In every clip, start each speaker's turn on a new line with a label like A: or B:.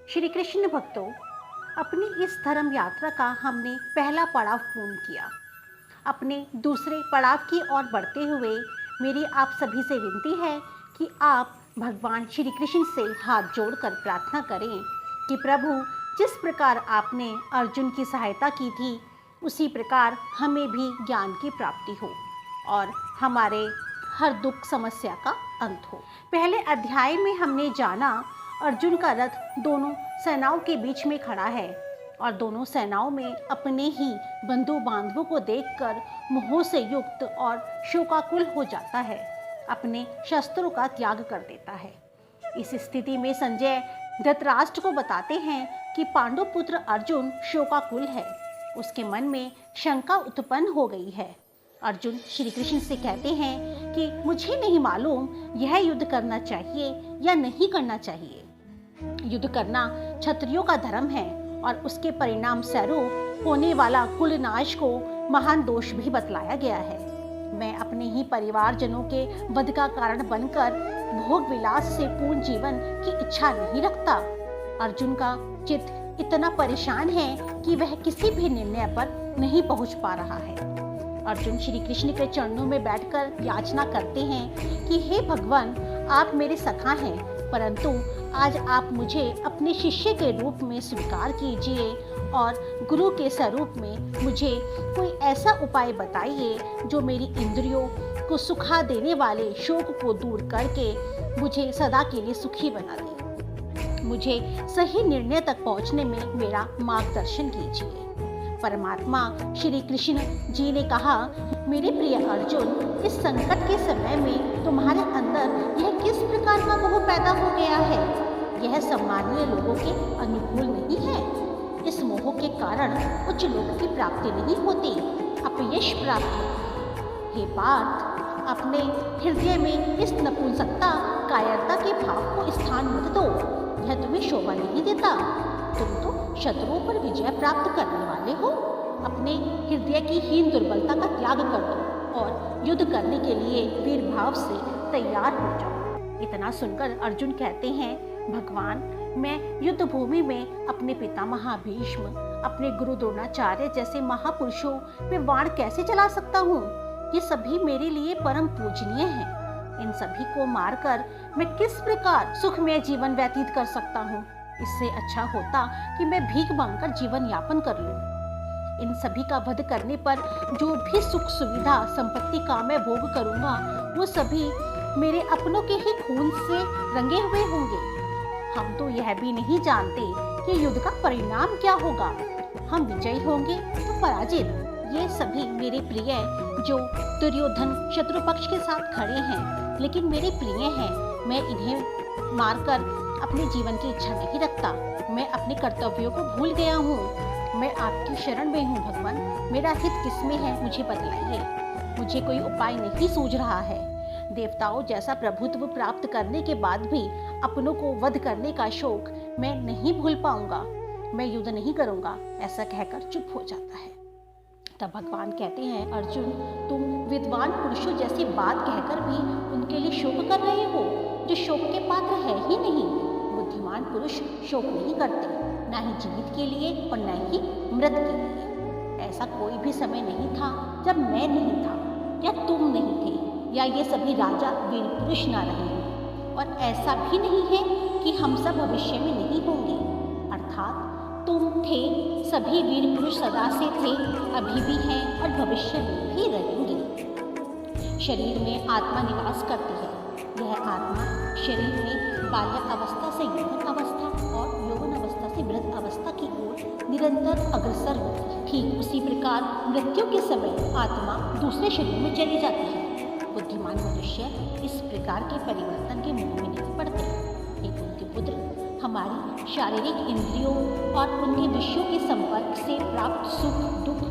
A: श्री कृष्ण भक्तों, अपनी इस धर्म यात्रा का हमने पहला पड़ाव पूर्ण किया। अपने दूसरे पड़ाव की ओर बढ़ते हुए मेरी आप सभी से विनती है कि आप भगवान श्री कृष्ण से हाथ जोड़कर प्रार्थना करें कि प्रभु, जिस प्रकार आपने अर्जुन की सहायता की थी उसी प्रकार हमें भी ज्ञान की प्राप्ति हो और हमारे हर दुख समस्या का अंत हो। पहले अध्याय में हमने जाना अर्जुन का रथ दोनों सेनाओं के बीच में खड़ा है और दोनों सेनाओं में अपने ही बंधु बांधवों को देखकर मोह से युक्त और शोकाकुल हो जाता है, अपने शस्त्रों का त्याग कर देता है। इस स्थिति में संजय धृतराष्ट्र को बताते हैं कि पांडु पुत्र अर्जुन शोकाकुल है। उसके मन में शंका उत्पन्न हो गई है। अर्जुन श्री कृष्ण से कहते हैं कि मुझे नहीं मालूम यह युद्ध करना चाहिए या नहीं करना चाहिए। युद्ध करना क्षत्रियों का धर्म है और उसके परिणाम स्वरूप होने वाला कुलनाश को महान दोष भी बतलाया गया है। मैं अपने ही परिवारजनों के वध का कारण बनकर भोग विलास से पूर्ण जीवन की इच्छा नहीं रखता। अर्जुन का चित्त इतना परेशान है कि वह किसी भी निर्णय पर नहीं पहुंच पा रहा है। अर्जुन श्री कृष्ण के चरणों में बैठकर याचना करते हैं कि हे भगवान, आप मेरे सखा हैं, परंतु आज आप मुझे अपने शिष्य के रूप में स्वीकार कीजिए और गुरु के स्वरूप में मुझे कोई ऐसा उपाय बताइए जो मेरी इंद्रियों को सुखा देने वाले शोक को दूर करके मुझे सदा के लिए सुखी बना दे। मुझे सही निर्णय तक पहुंचने में मेरा मार्गदर्शन कीजिए। परमात्मा श्री कृष्ण जी ने कहा, मेरे प्रिय अर्जुन, इस संकट के समय में तुम्हारे अंदर यह किस प्रकार का मोह पैदा हो गया है? यह सामान्य लोगों के अनुकूल नहीं है। इस मोह के कारण उच्च लोक की प्राप्ति नहीं होती, अपयश प्राप्त होती। हे पार्थ, अपने हृदय में इस नपुंसकता कायरता के भाव को स्थान मत दो। यह तुम्हें शोभा नहीं देता। तुम तो शत्रुओं पर विजय प्राप्त करने वाले हो। अपने हृदय की हीन दुर्बलता का त्याग कर दो और युद्ध करने के लिए वीर भाव से तैयार हो जाओ। इतना सुनकर अर्जुन कहते हैं, भगवान, मैं युद्ध भूमि में अपने पितामह भीष्म, अपने गुरु द्रोणाचार्य जैसे महापुरुषों पे बाण कैसे चला सकता हूँ? ये सभी मेरे लिए परम पूजनीय हैं। इन सभी को मारकर मैं किस प्रकार सुखमय जीवन व्यतीत कर सकता हूँ? इससे अच्छा होता कि मैं भीख मांगकर जीवन यापन कर लूं। इन सभी का वध करने पर जो भी सुख सुविधा संपत्ति का मैं भोग करूंगा वो सभी मेरे अपनों के ही खून से रंगे हुए होंगे। हम तो यह भी नहीं जानते कि युद्ध का परिणाम क्या होगा। हम विजयी होंगे तो पराजित। ये सभी मेरे प्रिय जो दुर्योधन शत्रु पक्ष के साथ खड़े हैं, लेकिन मेरे प्रिय हैं। मैं इन्हें मारकर अपने जीवन की इच्छा नहीं रखता। मैं अपने कर्तव्यों को भूल गया हूँ। मैं आपकी शरण में हूँ भगवान। मेरा हित किसमें है मुझे बतलाइए। मुझे कोई उपाय नहीं सूझ रहा है। देवताओं जैसा प्रभुत्व प्राप्त करने के बाद भी अपनों को वध करने का शौक मैं नहीं भूल पाऊंगा। मैं युद्ध नहीं करूंगा, ऐसा कहकर चुप हो जाता है। तब भगवान कहते हैं, अर्जुन, तुम विद्वान पुरुषों जैसी बात कहकर भी उनके लिए शोक कर रहे हो जो शोक के पात्र है ही नहीं। बुद्धिमान पुरुष शोक नहीं करते, ना ही जीवित के लिए और न ही मृत के लिए। ऐसा कोई भी समय नहीं था जब मैं नहीं था या तुम नहीं थे या ये सभी राजा वीर पुरुष ना रहे हो। और ऐसा भी नहीं है कि हम सब भविष्य में नहीं होंगे। अर्थात तुम थे, सभी वीर पुरुष सदा से थे, अभी भी हैं और भविष्य में भी रहेंगे। शरीर में आत्मा निवास करती है। यह आत्मा शरीर में बाल्य अवस्था से यौवन अवस्था और यौवन अवस्था से वृद्ध अवस्था की ओर निरंतर अग्रसर होती है। ठीक उसी प्रकार मृत्यु के समय आत्मा दूसरे शरीर में चली जाती है। बुद्धिमान मनुष्य इस प्रकार के परिवर्तन के मोह में नहीं पड़ते। हे कुंती, हमारी शारीरिक इंद्रियों और उनके विषयों के संपर्क से प्राप्त सुख दुख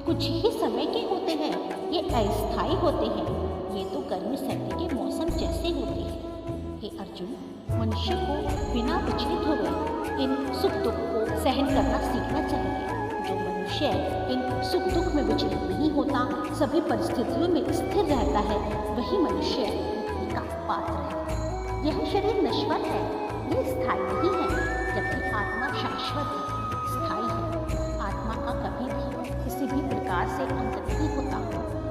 A: कुछ ही समय के होते हैं। ये अस्थायी होते हैं। ये तो गर्मी सर्दी के मौसम जैसे होते हैं। हे अर्जुन, मनुष्य को बिना विचलित हुए इन सुख दुख को सहन करना सीखना चाहिए। जो मनुष्य इन सुख दुख में विचलित नहीं होता, सभी परिस्थितियों में स्थिर रहता है, वही मनुष्य मुक्ति का पात्र है। यह शरीर नश्वर है, ये स्थायी नहीं है। जबकि आत्मा शाश्वत है, स्थायी है। आत्मा का कभी भी किसी भी प्रकार से अंत नहीं होता।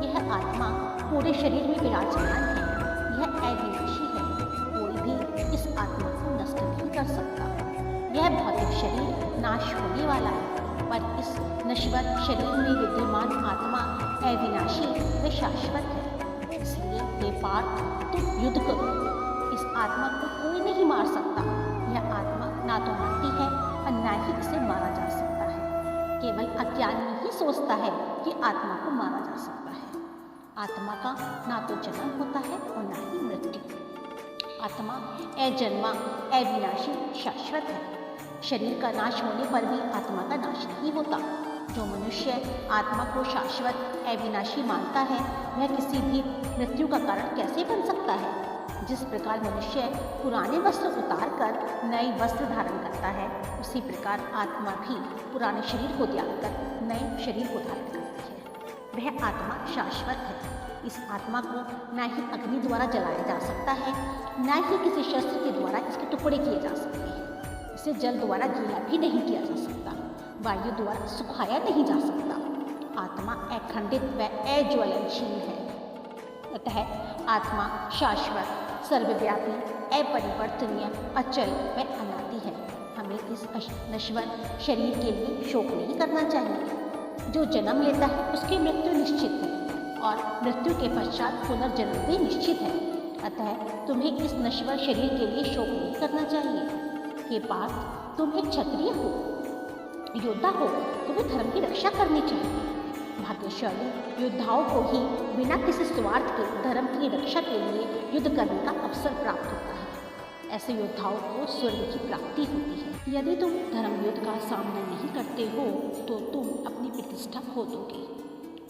A: यह आत्मा पूरे शरीर में विराजमान है। यह अविनाशी है। कोई भी इस आत्मा को नष्ट नहीं कर सकता। यह भौतिक शरीर नाश होने वाला है, पर इस नश्वर शरीर में विद्यमान आत्मा अविनाशी व शाश्वत है। इसलिए हे पार्थ, तुम युद्ध करो। इस आत्मा को कोई नहीं मार सकता। यह आत्मा ना तो मरती है और ना ही इसे मारा जा सकता है। केवल अज्ञानी ही सोचता है कि आत्मा को मारा जा सकता है। आत्मा का ना तो जन्म होता है और ना ही मृत्यु। आत्मा अजन्मा, अविनाशी, शाश्वत है। शरीर का नाश होने पर भी आत्मा का नाश नहीं होता। जो मनुष्य आत्मा को शाश्वत, अविनाशी मानता है, वह किसी भी मृत्यु का कारण कैसे बन सकता है? जिस प्रकार मनुष्य पुराने वस्त्र उतार कर नए वस्त्र धारण करता है, उसी प्रकार आत्मा भी पुराने शरीर को त्याग कर नए शरीर को धारण करती है। वह आत्मा शाश्वत है। इस आत्मा को न ही अग्नि द्वारा जलाया जा सकता है, न ही किसी शस्त्र के द्वारा इसके टुकड़े किए जा सकते हैं। इसे जल द्वारा गीला भी नहीं किया जा सकता, वायु द्वारा सुखाया नहीं जा सकता। आत्मा अखंडित व अज्वलनशील है। अतः आत्मा शाश्वत, सर्वव्यापी, अपरिवर्तनीय, अचल व अनादि है। हमें इस नश्वर शरीर के लिए शोक नहीं करना चाहिए। जो जन्म लेता है उसकी मृत्यु निश्चित है और मृत्यु के पश्चात पुनर्जन्म भी निश्चित है। अतः तुम्हें इस नश्वर शरीर के लिए शोक नहीं करना चाहिए। हे पार्थ, तुम एक क्षत्रिय हो, योद्धा हो, तुम्हें धर्म की रक्षा करनी चाहिए। भाग्यशाली योद्धाओं को ही बिना किसी स्वार्थ के धर्म की रक्षा के लिए युद्ध करने का अवसर प्राप्त होता है। ऐसे योद्धाओं को स्वर्ग की प्राप्ति होती है। यदि तुम धर्म युद्ध का सामना नहीं करते हो तो तुम अपनी प्रतिष्ठा खो दोगे।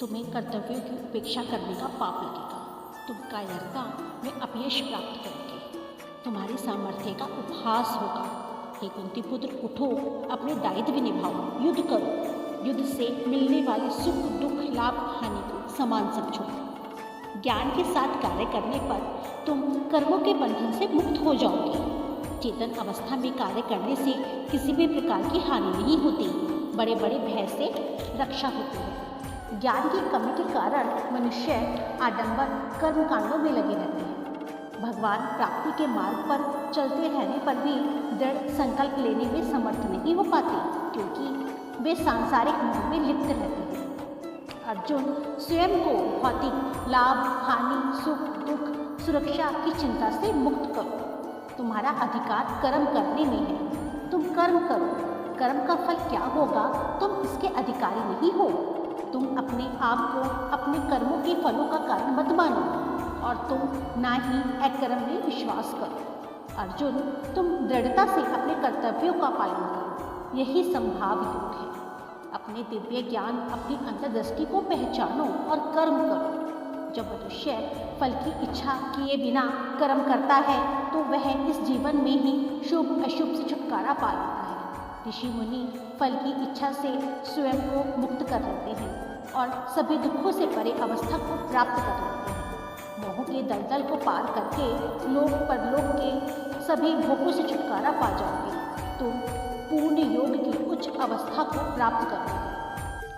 A: तुम्हें कर्तव्यों की उपेक्षा करने का पाप लगेगा। तुम कायरता में अपयश प्राप्त करोगे। तुम्हारी सामर्थ्य का उपहास होगा। हे कुंती पुत्र, उठो, अपने दायित्व निभाओ, युद्ध करो। युद्ध से मिलने वाले सुख, दुख, लाभ, हानि को समान समझो। ज्ञान के साथ कार्य करने पर तुम कर्मों के बंधन से मुक्त हो जाओगे। चेतन अवस्था में कार्य करने से किसी भी प्रकार की हानि नहीं होती। बड़े बड़े भय से रक्षा होती है। ज्ञान की कमी के कारण मनुष्य आडंबर कर्मकांडों में लगे रहते हैं। भगवान प्राप्ति के मार्ग पर चलते रहने पर भी दृढ़ संकल्प लेने में समर्थ नहीं हो पाते, क्योंकि वे सांसारिक मोह में लिप्त रहते हैं। अर्जुन, स्वयं को भौतिक लाभ, हानि, सुख, दुख, सुरक्षा की चिंता से मुक्त करो। तुम्हारा अधिकार कर्म करने में है। तुम कर्म करो। कर्म का फल क्या होगा तुम इसके अधिकारी नहीं हो। तुम अपने आप को अपने कर्मों के फलों का कारण मत मानो और तुम ना ही अकर्म में विश्वास करो। अर्जुन, तुम दृढ़ता से अपने कर्तव्यों का पालन करो। यही संभाव योग है। अपने दिव्य ज्ञान, अपनी अंतर्दृष्टि को पहचानो और कर्म करो। जब मनुष्य फल की इच्छा किए बिना कर्म करता है तो वह इस जीवन में ही शुभ अशुभ से छुटकारा पा लेता है। ऋषि मुनि फल की इच्छा से स्वयं को मुक्त कर लेते हैं और सभी दुखों से परे अवस्था को प्राप्त कर लेते हैं। मोह के दलदल को पार करके लोक परलोक के सभी भोगों से छुटकारा पा जाओगे। तुम पूर्ण योग की उच्च अवस्था को प्राप्त करोगे।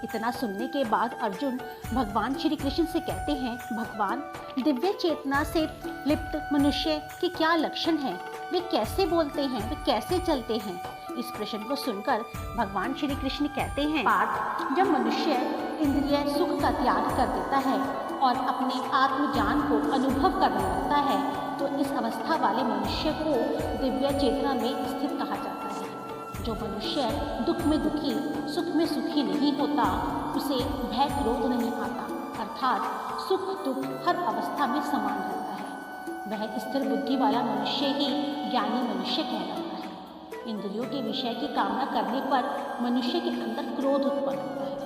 A: इतना सुनने के बाद अर्जुन भगवान श्री कृष्ण से कहते हैं, भगवान, दिव्य चेतना से लिप्त मनुष्य के क्या लक्षण हैं? वे कैसे बोलते हैं? वे कैसे चलते हैं? इस प्रश्न को सुनकर भगवान श्री कृष्ण कहते हैं, पार्थ, जब मनुष्य इंद्रिय सुख का त्याग कर देता है और अपने आत्मज्ञान को अनुभव करने लगता है तो इस अवस्था वाले मनुष्य को दिव्य चेतना में स्थित कहा जाता है। जो मनुष्य दुख में दुखी, सुख में सुखी नहीं होता, उसे भय क्रोध नहीं आता, अर्थात सुख दुख हर अवस्था में समान रहता है। वह स्थिर बुद्धि वाला मनुष्य ही ज्ञानी मनुष्य कहलाता है। इंद्रियों के विषय की कामना करने पर मनुष्य के अंदर क्रोध उत्पन्न होता है।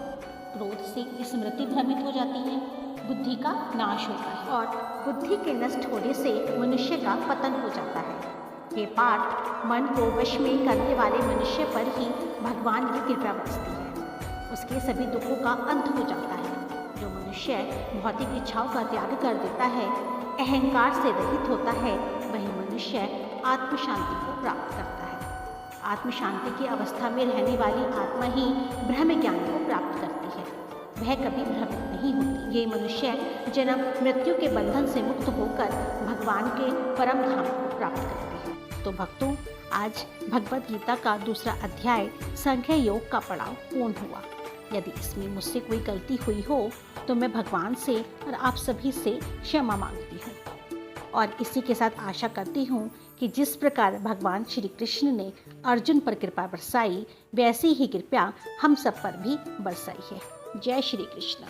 A: क्रोध से स्मृति भ्रमित हो जाती है, बुद्धि का नाश होता है और बुद्धि के नष्ट होने से मनुष्य का पतन हो जाता है। ये पाठ मन को वश में करने वाले मनुष्य पर ही भगवान की कृपा बरसती है। उसके सभी दुखों का अंत हो जाता है। जो मनुष्य भौतिक इच्छाओं का त्याग कर देता है, अहंकार से रहित होता है, वही मनुष्य आत्म शांति को प्राप्त करता है। आत्म शांति की अवस्था में रहने वाली आत्मा ही ब्रह्म ज्ञान को प्राप्त करती है, वह कभी भ्रमित नहीं होती। ये मनुष्य जन्म मृत्यु के बंधन से मुक्त होकर भगवान के परम धाम को प्राप्त करते हैं। तो भक्तों, आज भगवद गीता का दूसरा अध्याय सांख्य योग का पड़ाव पूर्ण हुआ। यदि इसमें मुझसे कोई गलती हुई हो तो मैं भगवान से और आप सभी से क्षमा मांगती हूँ, और इसी के साथ आशा करती हूँ कि जिस प्रकार भगवान श्री कृष्ण ने अर्जुन पर कृपा बरसाई, वैसी ही कृपा हम सब पर भी बरसाई है। जय श्री कृष्ण।